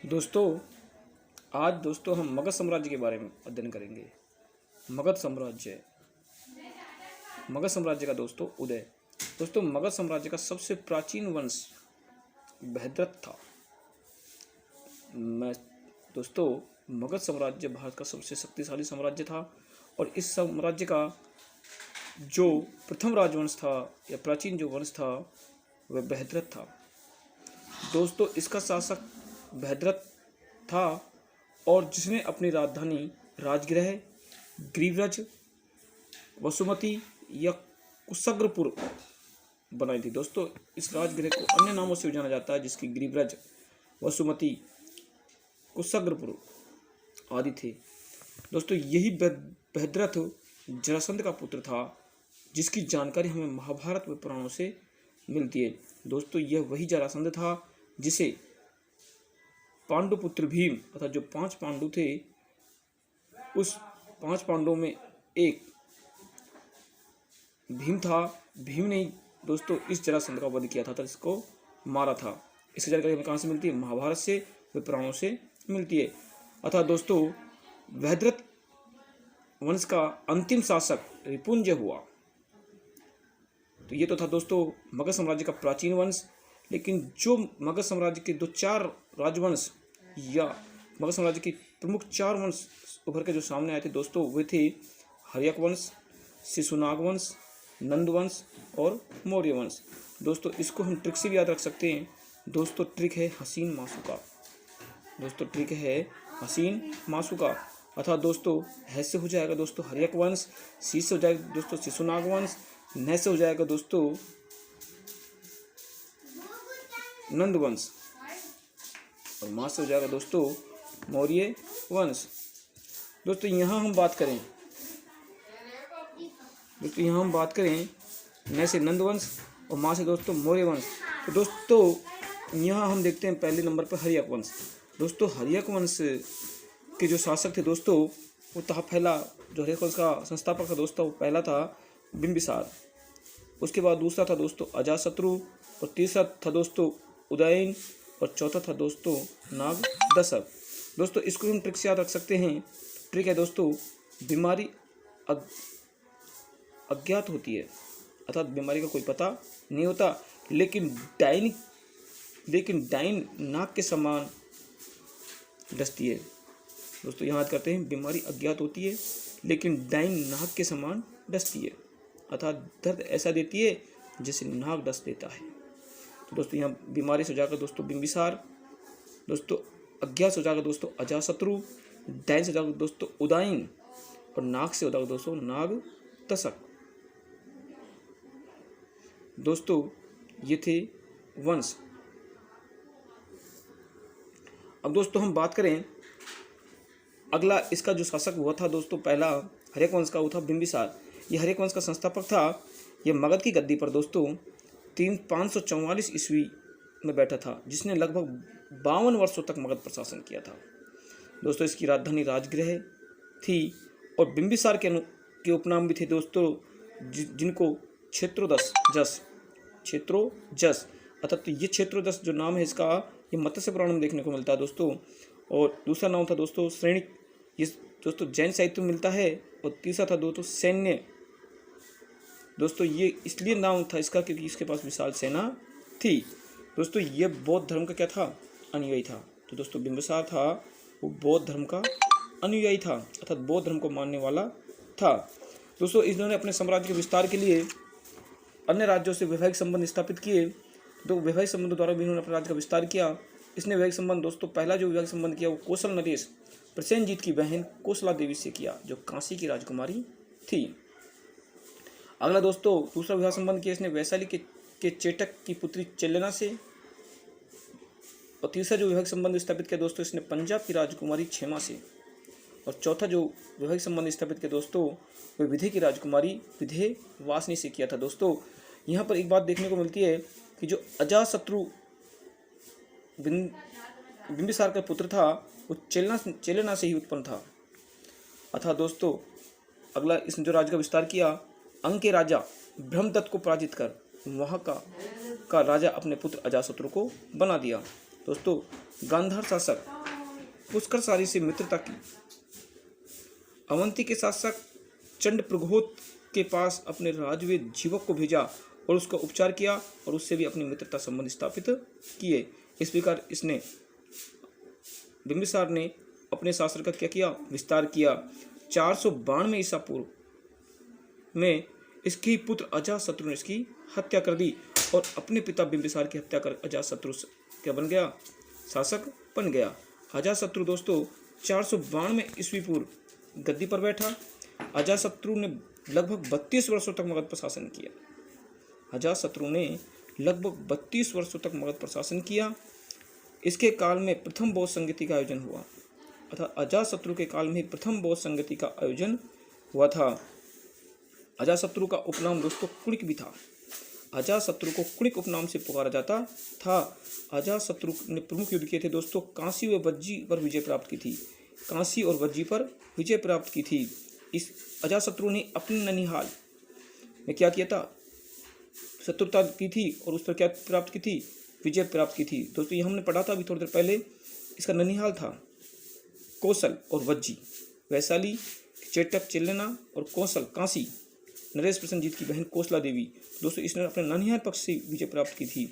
दोस्तों आज हम मगध साम्राज्य के बारे में अध्ययन करेंगे। मगध साम्राज्य का उदय। मगध साम्राज्य का सबसे प्राचीन वंश बृहद्रथ था। मगध साम्राज्य भारत का सबसे शक्तिशाली साम्राज्य था और इस साम्राज्य का जो प्रथम राजवंश था या प्राचीन जो वंश था वह बृहद्रथ था। इसका शासक बृहद्रथ था और जिसने अपनी राजधानी राजगृह, ग्रीव्रज, वसुमती या कुशग्रपुर बनाई थी। इस राजगृह को अन्य नामों से जाना जाता है, जिसकी ग्रीव्रज, वसुमती, कुशग्रपुर आदि थे। यही बृहद्रथ जरासंध का पुत्र था, जिसकी जानकारी हमें महाभारत व पुराणों से मिलती है। यह वही जरासंध था जिसे पांडुपुत्र भीम अर्थात जो 5 पांडु थे, उस 5 पांडवों में एक भीम था। भीम ने इस जरासंध का वध किया था, इसको मारा था। इसकी जानकारी हमें कहाँ से मिलती है? महाभारत से व पुराणों से मिलती है। बृहद्रथ वंश का अंतिम शासक रिपुंजय हुआ। ये तो था मगध साम्राज्य का प्राचीन वंश। लेकिन जो मगध साम्राज्य के 2-4 राजवंश या मगध साम्राज्य के प्रमुख 4 वंश उभर के जो सामने आए थे वे थे हर्यक वंश, शिशुनाग वंश, नंद वंश और मौर्य वंश। इसको हम ट्रिक से भी याद रख सकते हैं। ट्रिक है हसीन मासुका। अर्थात ह से हो जाएगा हर्यक वंश, सी से हो जाएगा शिशुनाग वंश, न से हो जाएगा नंद वंश और मां से हो जाएगा मौर्य वंश। यहाँ हम बात करें न से नंद वंश और मां से मौर्य वंश। यहाँ हम देखते हैं पहले नंबर पर हर्यक वंश। हर्यक वंश के जो शासक थे वो था पहला, जो हर्यक वंश का संस्थापक था वो पहला था बिंबिसार। उसके बाद दूसरा था अजातशत्रु और तीसरा था उदयन और चौथा था नागदशक। इसको हम ट्रिक से याद रख सकते हैं। ट्रिक है बीमारी अज्ञात होती है, अर्थात बीमारी का कोई पता नहीं होता, लेकिन डाइन नाग के समान डसती है। यहाँ याद करते हैं, बीमारी अज्ञात होती है लेकिन डाइन नाग के समान डसती है, अर्थात दर्द ऐसा देती है जैसे नाग डस देता है। यहाँ बीमारी से हो जाकर बिंबिसार, अज्ञात से हो जाकर अजातशत्रु, डाइन से हो जाकर उदयन और नाग से हो जाकर नागदशक। ये थे वंश। अब हम बात करें अगला, इसका जो शासक हुआ था पहला हर्यक वंश का वो था बिंबिसार। ये हर्यक वंश का संस्थापक था। ये मगध की गद्दी पर 544 ईस्वी में बैठा था, जिसने लगभग 52 वर्षों तक मगध पर शासन किया था। इसकी राजधानी राजगृह थी और बिंबिसार के उपनाम भी थे जिनको क्षेत्रोजस अर्थात ये क्षेत्रोजस जो नाम है इसका, ये मत्स्य पुराण में देखने को मिलता है और दूसरा नाम था श्रेणिक, ये जैन साहित्य में मिलता है। और तीसरा था सैन्य। ये इसलिए नाम था इसका क्योंकि इसके पास विशाल सेना थी। ये बौद्ध धर्म का क्या था? अनुयायी था। बिंबिसार था वो बौद्ध धर्म का अनुयायी था, अर्थात बौद्ध धर्म को मानने वाला था। इन्होंने अपने साम्राज्य के विस्तार के लिए अन्य राज्यों से वैवाहिक संबंध स्थापित किए। वैवाहिक संबंधों द्वारा भी इन्होंने अपने राज्य का विस्तार किया। इसने वैवाहिक संबंध पहला जो वैवाहिक संबंध किया वो कौशल नरेश प्रसेनजीत की बहन कोसला देवी से किया, जो काशी की राजकुमारी थी। अगला दूसरा विवाह संबंध किया इसने वैशाली के चेटक की पुत्री चेलेना से। और तीसरा जो विवाहिक संबंध स्थापित किया इसने पंजाब की राजकुमारी क्षेमा से। और चौथा जो विवाहिक संबंध स्थापित किया वह विधे की राजकुमारी विधे वासनी से किया था। यहाँ पर एक बात देखने को मिलती है कि जो अजातशत्रु बिंबिसार का पुत्र था वो चेलेना से ही उत्पन्न था। अर्थात अगला इसने जो राज्य का विस्तार किया, अंग के राजा ब्रह्मदत्त को पराजित कर वहाँ का राजा अपने पुत्र अजातशत्रु को बना दिया। गांधार शासक पुष्करशाली से मित्रता की। अवंती के शासक चंडप्रघोत के पास अपने राजवेद जीवक को भेजा और उसका उपचार किया और उससे भी अपनी मित्रता संबंध स्थापित किए। इस प्रकार इसने बिंबिसार ने अपने शासन का क्या किया, विस्तार किया। 492 ईसा पूर्व में इसकी पुत्र अजातशत्रु ने इसकी हत्या कर दी और अपने पिता बिंबिसार की हत्या कर अजातशत्रु क्या बन गया, शासक बन गया। अजातशत्रु दोस्तों 492 ईस्वी पूर्व गद्दी पर बैठा। अजातशत्रु ने लगभग 32 वर्षों तक मगध पर शासन किया। अजातशत्रु ने लगभग 32 वर्षों तक मगध पर शासन किया। इसके काल में प्रथम बौद्ध संगति का आयोजन हुआ, अर्थात अजातशत्रु के काल में प्रथम बौद्ध संगति का आयोजन हुआ था। अजातशत्रु का उपनाम दोस्तों कुणिक भी था। अजातशत्रु को कुणिक उपनाम से पुकारा जाता था। अजातशत्रु ने प्रमुख युद्ध किए थे दोस्तों, काशी व वज्जी पर विजय प्राप्त की थी। काशी और वज्जी पर विजय प्राप्त की थी। इस अजातशत्रु ने अपने ननिहाल में क्या किया था, शत्रुता की थी और उस पर क्या प्राप्त की थी, विजय प्राप्त की थी। दोस्तों ये हमने पढ़ा था अभी थोड़ी देर पहले। इसका ननिहाल था कौशल और वज्जी। वैशाली, चेटक, चिल्लना और कौशल काशी नरेश प्रसन्नजीत की बहन कौशला देवी। दोस्तों इसने अपने ननिहाल पक्ष से विजय प्राप्त की थी।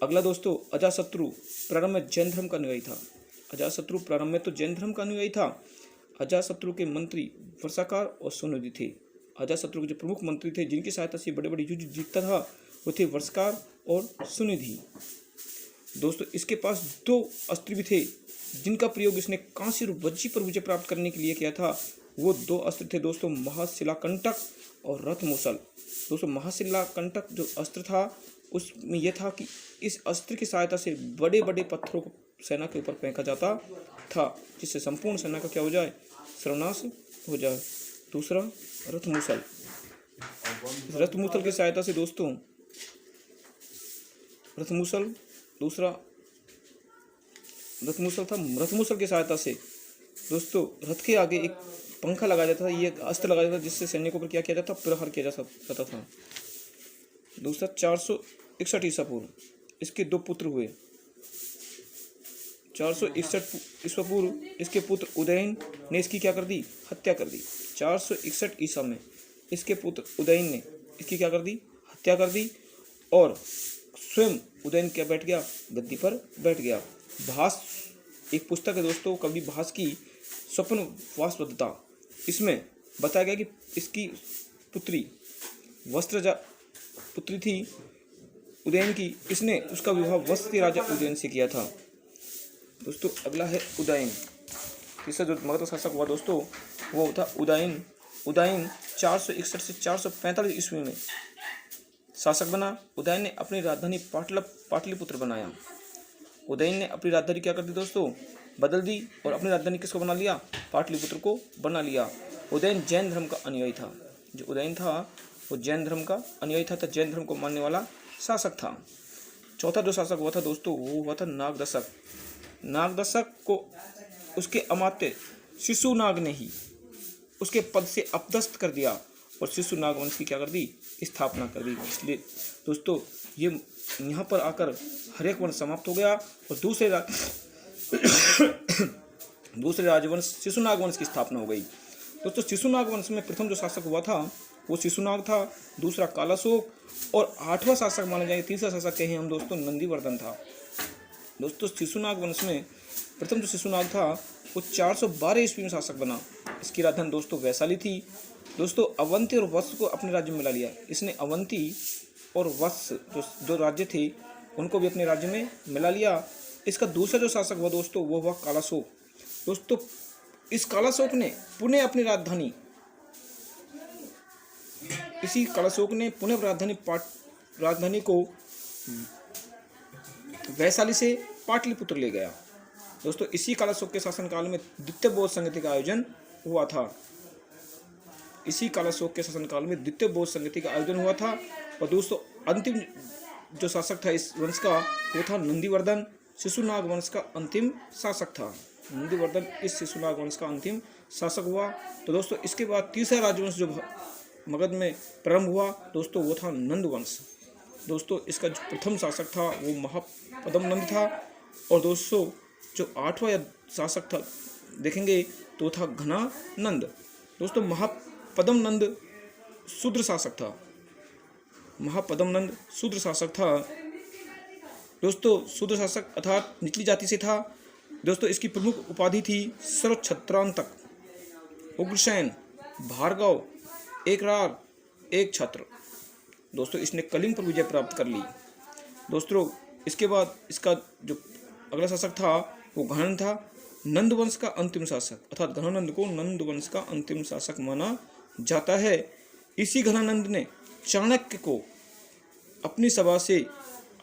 अगला दोस्तों, अजातशत्रु प्रारंभ में जैन धर्म का अनुयायी था। अजातशत्रु प्रारंभ में तो जैन धर्म का अनुयायी था। अजातशत्रु के मंत्री वर्षाकार और सुनिधि थे। अजातशत्रु के जो प्रमुख मंत्री थे जिनकी सहायता से बड़े बड़े युद्ध जीतता था वो थे वर्षाकार और सुनिधि। दोस्तों इसके पास 2 अस्त्र भी थे जिनका प्रयोग इसने काशी और वज्जी पर विजय प्राप्त करने के लिए किया था। वो 2 अस्त्र थे दोस्तों, महाशिलाकंटक और रथमूसल। दोस्तों महाशिलाकंटक जो अस्त्र था उसमें यह था कि इस अस्त्र की सहायता से बड़े बड़े पत्थरों को सेना के ऊपर फेंका जाता था जिससे संपूर्ण सेना का क्या हो जाए, सर्वनाश हो जाए। दूसरा रथमूसल। रथमूसल की सहायता से दोस्तों दूसरा रथमूसल था। रथमूसल की सहायता से दोस्तों रथ के आगे एक पंखा लगाया जाता था, ये अस्त्र लगाया जाता था जिससे सैनिकों पर क्या किया जाता, प्रहार किया जाता था। दूसरा 461 ईसा पूर्व इसके 2 पुत्र हुए। 461 ईसा पूर्व इसके पुत्र उदयन ने इसकी क्या कर दी, हत्या कर दी। 461 ईसा में इसके पुत्र उदयन ने इसकी क्या कर दी, हत्या कर दी और स्वयं उदयन क्या बैठ गया, गद्दी पर बैठ गया। भास एक पुस्तक है दोस्तों, कवि भास की स्वप्न वासवदत्ता। इसमें बताया गया कि इसकी पुत्री वस्त्रजा पुत्री थी उदयन की, इसने उसका विवाह वस्त के राजा उदयन से किया था। दोस्तों अगला है उदयन। तीसरा जो मगध शासक हुआ दोस्तों वो था उदयन। उदयन 461 से 445 ईस्वी में शासक बना। उदयन ने अपनी राजधानी पाटलिपुत्र बनाया। उदयन ने अपनी राजधानी क्या कर दी दोस्तों, बदल दी और अपनी राजधानी किसको बना लिया, पाटलिपुत्र को बना लिया। उदयन जैन धर्म का अनुयायी था। जो उदयन था वो जैन धर्म का अनुयायी था, जैन धर्म को मानने वाला शासक था। चौथा जो शासक हुआ था दोस्तों वो हुआ था नागदशक। नागदशक को उसके अमात्य शिशुनाग ने ही उसके पद से अपदस्थ कर दिया और शिशुनाग वंश की क्या कर दी, स्थापना कर दी। इसलिए दोस्तों ये यहाँ पर आकर हर एक वंश समाप्त हो गया और दूसरे राजवंश शिशुनाग वंश की स्थापना हो गई। दोस्तों शिशुनाग वंश में प्रथम जो शासक हुआ था वो शिशुनाग था, दूसरा कालाशोक और 8वां शासक माना जाए, तीसरा शासक कहें हम दोस्तों नंदीवर्धन था। दोस्तों शिशुनाग वंश में प्रथम जो शिशुनाग था वो 412 ईस्वी में शासक बना। इसकी राजधानी दोस्तों वैशाली थी। दोस्तों अवंती और वत्स को अपने राज्य में मिला लिया। इसने अवंती और वत्स जो राज्य थे उनको भी अपने राज्य में मिला लिया। इसका दूसरा जो शासक हुआ दोस्तों वो हुआ कालाशोक। दोस्तों इस कालाशोक ने पुनः अपनी राजधानी राजधानी को वैशाली से पाटलिपुत्र ले गया। दोस्तों इसी कालाशोक के शासनकाल में द्वितीय बौद्ध संगति का आयोजन हुआ था। और दोस्तों अंतिम जो शासक था इस वंश का वो था नंदीवर्धन। शिशुनाग वंश का अंतिम शासक था नंदीवर्धन। इस शिशुनाग वंश का अंतिम शासक हुआ। तो दोस्तों इसके बाद तीसरा राजवंश जो मगध में प्रारंभ हुआ दोस्तों वो था नंद वंश। दोस्तों इसका जो प्रथम शासक था वो महापद्म नंद था। और दोस्तों जो 8वां शासक था देखेंगे तो था घनानंद। दोस्तों महापद्म नंद शूद्र शासक था। महापद्म नंद शूद्र शासक था। दोस्तों शूद्र शासक अर्थात निचली जाति से था। दोस्तों इसकी प्रमुख उपाधि थी सर्वछत्रांतक, उग्रसेन, भार्गव, एकरार, एक छत्र। दोस्तों इसने कलिंग पर विजय प्राप्त कर ली। दोस्तों इसके बाद इसका जो अगला शासक था वो घनानंद था, नंद वंश का अंतिम शासक, अर्थात घनानंद को नंद वंश का अंतिम शासक माना जाता है। इसी घनानंद ने चाणक्य को अपनी सभा से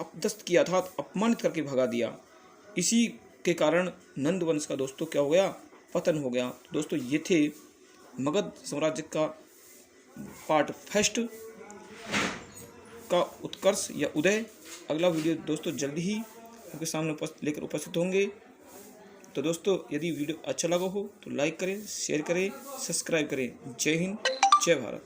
अपदस्थ किया, अर्थात अपमानित करके भगा दिया। इसी के कारण नंद वंश का दोस्तों क्या हो गया, पतन हो गया। दोस्तों ये थे मगध साम्राज्य का पार्ट फर्स्ट का उत्कर्ष या उदय। अगला वीडियो दोस्तों जल्दी ही आपके सामने लेकर उपस्थित होंगे। तो दोस्तों यदि वीडियो अच्छा लगा हो तो लाइक करें, शेयर करें, सब्सक्राइब करें। जय हिंद, जय भारत।